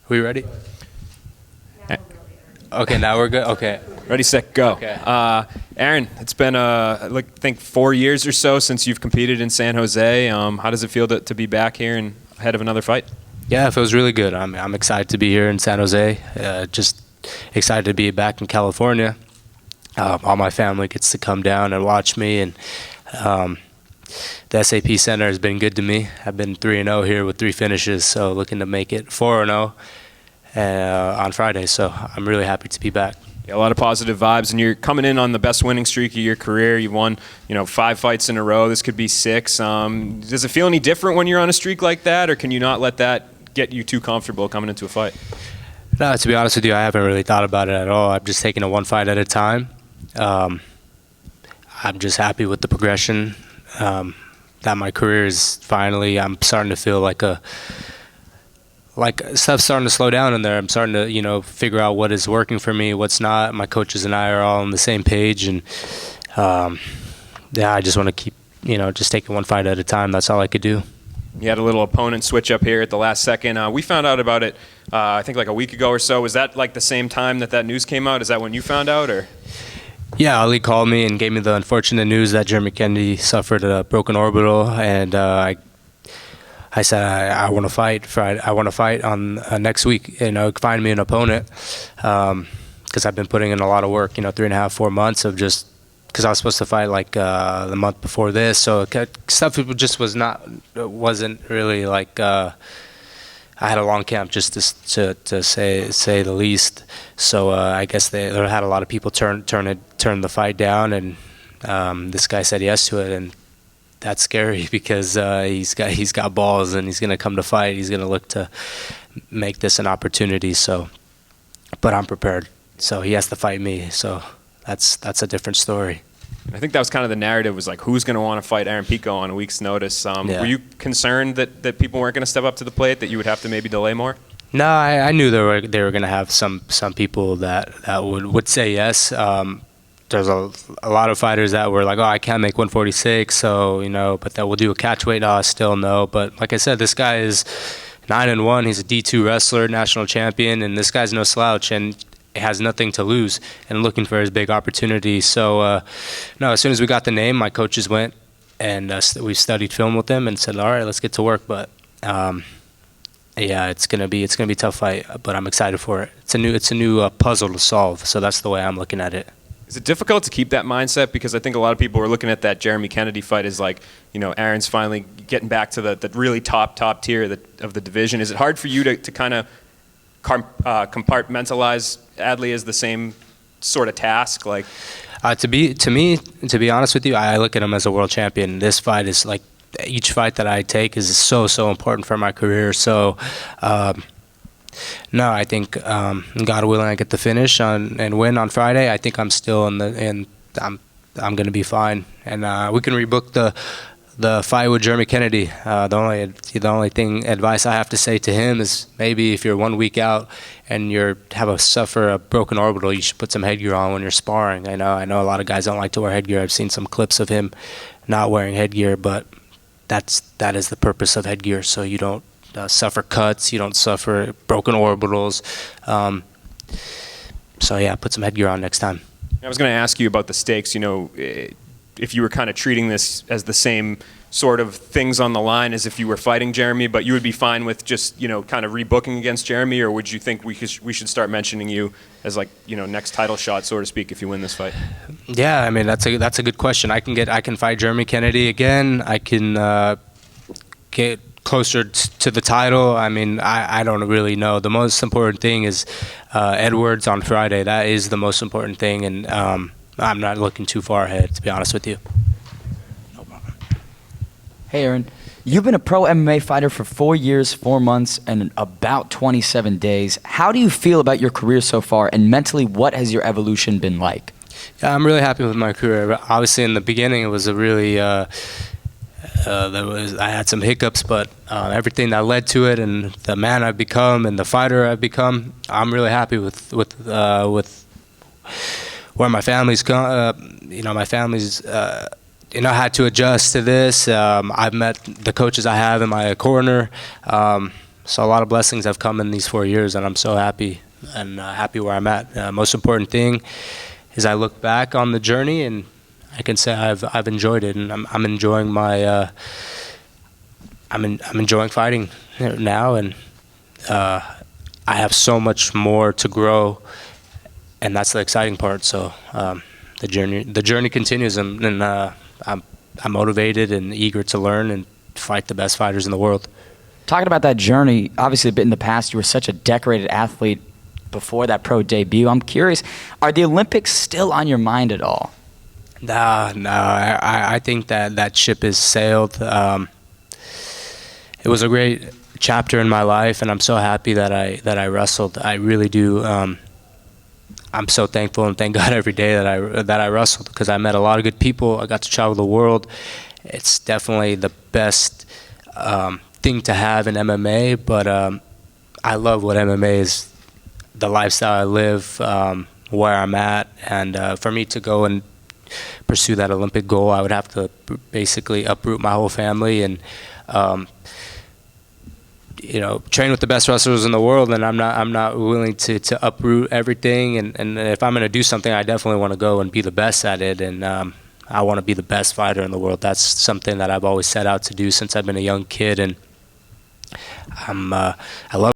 we ready? Okay, now we're good. Okay. Ready, set, go. Okay. Aaron, it's been, I think 4 years or so since you've competed in San Jose. How does it feel to be back here and ahead of another fight? Yeah, it feels really good. I'm excited to be here in San Jose. Just excited to be back in California. All my family gets to come down and watch me, and the SAP Center has been good to me. I've been 3-0 here with 3 finishes, so looking to make it 4-0 on Friday. So I'm really happy to be back. Yeah, a lot of positive vibes, and you're coming in on the best winning streak of your career. You've won, 5 fights in a row. This could be 6. Does it feel any different when you're on a streak like that, or can you not let that get you too comfortable coming into a fight? No, to be honest with you, I haven't really thought about it at all. I'm just taking it one fight at a time. I'm just happy with the progression. That my career is finally, I'm starting to feel like stuff's starting to slow down in there. I'm starting to, figure out what is working for me, what's not. My coaches and I are all on the same page, and I just want to keep, just taking one fight at a time. That's all I could do. You had a little opponent switch up here at the last second. We found out about it, I think like a week ago or so. Was that like the same time that news came out? Is that when you found out, or? Yeah, Ali called me and gave me the unfortunate news that Jeremy Kennedy suffered a broken orbital, and I said I want to fight. I want to fight on next week. Find me an opponent, because I've been putting in a lot of work. 3.5, 4 months of just because I was supposed to fight like the month before this, so stuff just wasn't really like. I had a long camp, just to say the least. So I guess they had a lot of people turn the fight down, and this guy said yes to it, and that's scary because he's got balls and he's gonna come to fight. He's gonna look to make this an opportunity. So, but I'm prepared. So he has to fight me. So that's a different story. I think that was kind of the narrative, was like, who's going to want to fight Aaron Pico on a week's notice? Yeah. Were you concerned that people weren't going to step up to the plate, that you would have to maybe delay more? No, I knew they were going to have some people that would say yes. There's a lot of fighters that were like, oh, I can't make 146, so, but that will do a catch weight. Still no. But like I said, this guy is 9-1. He's a D2 wrestler, national champion, and this guy's no slouch, and has nothing to lose and looking for his big opportunity. So, no, as soon as we got the name, my coaches went and we studied film with them and said, all right, let's get to work. But yeah, it's gonna be a tough fight, but I'm excited for it. It's a new puzzle to solve. So that's the way I'm looking at it. Is it difficult to keep that mindset? Because I think a lot of people are looking at that Jeremy Kennedy fight as like, Aaron's finally getting back to the really top tier of the division. Is it hard for you to kind of compartmentalize Adli as the same sort of task? Like, to be honest with you, I look at him as a world champion. This fight is like, each fight that I take is so important for my career. So, no, I think God willing, I get the finish and win on Friday. I think I'm still I'm going to be fine, and we can rebook the fight with Jeremy Kennedy. The only advice I have to say to him is, maybe if you're 1 week out and suffer a broken orbital, you should put some headgear on when you're sparring. I know a lot of guys don't like to wear headgear. I've seen some clips of him not wearing headgear, but that is the purpose of headgear, so you don't suffer cuts, you don't suffer broken orbitals. So yeah, put some headgear on next time. I was going to ask you about the stakes. If you were kind of treating this as the same sort of things on the line as if you were fighting Jeremy, but you would be fine with just, kind of rebooking against Jeremy, or would you think we should start mentioning you as like, next title shot, so to speak, if you win this fight? Yeah, I mean, that's a good question. I can fight Jeremy Kennedy again. I can get closer to the title. I mean, I don't really know. The most important thing is Edwards on Friday. That is the most important thing, and I'm not looking too far ahead, to be honest with you. No problem. Hey, Aaron. You've been a pro MMA fighter for 4 years, 4 months, and about 27 days. How do you feel about your career so far, and mentally, what has your evolution been like? Yeah, I'm really happy with my career. Obviously, in the beginning, it was a really I had some hiccups, but everything that led to it, and the man I've become, and the fighter I've become, I'm really happy with where my family's gone. My family's had to adjust to this. I've met the coaches I have in my corner. So a lot of blessings have come in these 4 years, and I'm so happy and happy where I'm at. Most important thing is I look back on the journey, and I can say I've enjoyed it, and I'm enjoying my I'm enjoying fighting now, and I have so much more to grow, and that's the exciting part. So the journey continues, and I'm motivated and eager to learn and fight the best fighters in the world. Talking about that journey, obviously a bit in the past, you were such a decorated athlete before that pro debut. I'm curious, are the Olympics still on your mind at all? No, I think that ship has sailed. It was a great chapter in my life, and I'm so happy that I wrestled. I really do. I'm so thankful and thank God every day that I wrestled, because I met a lot of good people. I got to travel the world. It's definitely the best thing to have in MMA, but I love what MMA is, the lifestyle I live, where I'm at, and for me to go and pursue that Olympic goal, I would have to basically uproot my whole family and train with the best wrestlers in the world, and I'm not willing to uproot everything, and if I'm going to do something, I definitely want to go and be the best at it, and I want to be the best fighter in the world. That's something that I've always set out to do since I've been a young kid, and I love